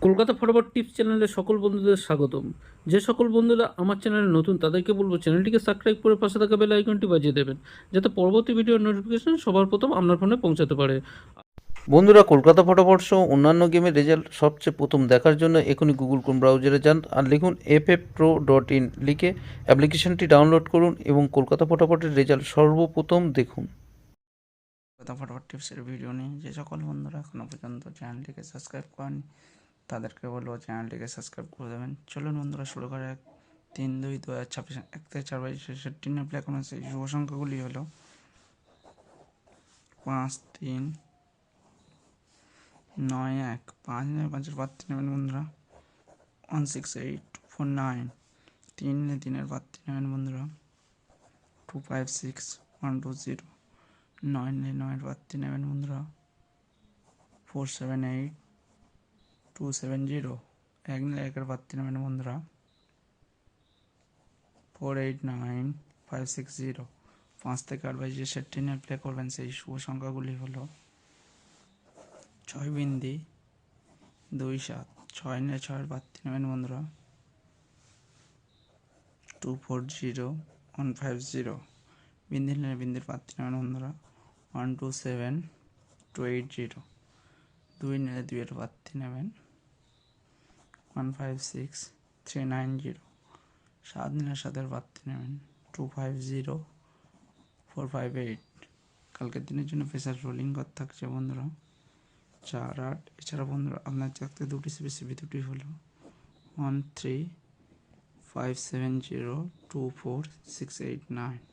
Kolkata ফটোফট tips চ্যানেলে সকল বন্ধুদের স্বাগতম। যে সকল বন্ধুরা আমার চ্যানেলে নতুন তাদেরকে বলবো চ্যানেলটিকে সাবস্ক্রাইব করে পাশে থাকা বেল আইকনটি বাজিয়ে দেবেন, যাতে পরবর্তী ভিডিওর নোটিফিকেশন সবার প্রথম আপনার ফোনে পৌঁছাতে পারে। বন্ধুরা, কলকাতা ফটোফট সহ অন্যান্য গেমের রেজাল্ট সবচেয়ে প্রথম দেখার জন্য এখনই গুগল ক্রোম ব্রাউজারে যান আর লিখুন ffpro.in, লিখে অ্যাপ্লিকেশনটি ডাউনলোড করুন এবং কলকাতা ফটোফটের রেজাল্ট সর্বপ্রথম দেখুন। কলকাতা ফটোফট টিপসের ভিডিও নিয়ে যে সকল বন্ধুরা এখনও পর্যন্ত চ্যানেলটিকে সাবস্ক্রাইব করেনি তাদেরকে বলবো চ্যানেলটিকে সাবস্ক্রাইব করে দেবেন। চলুন বন্ধুরা, শুরু করে 3-2-2026 1 থেকে 4 বাজে 63 প্লে কোনো সেই শুভ সংখ্যাগুলি হলো 5-3-9-1, 5-5-এর পাত্রী নেবেন বন্ধুরা 168-49, 3-3-এর পাত্রী নেবেন বন্ধুরা 256-120, 9-9-এর পাত্রী নেবেন বন্ধুরা 478-270, 1-1-এর পাত্রী নেবেন বন্ধুরা 489560। 5 থেকে 8 বাজে সেটটি নিয়ে প্লে করবেন সেই শুভ সংখ্যাগুলি হলো 6 বিন্দি 27, 6-6-এর পাত্রী নেবেন বন্ধুরা 240150, বিন্দি নিলে বিন্দির পাত্রী নেবেন বন্ধুরা 127280, 2 নিলে 2-এর পাত্রী নেবেন 156390, 7 নিলে 7-এর পাত্রী নেবেন 250458। কালকের দিনের জন্য প্রেসার রোলিং কর থাকছে বন্ধুরা 4-8। এছাড়া বন্ধুরা আপনার থাকতে দুটি সিবি দুটি হলো 1357024689।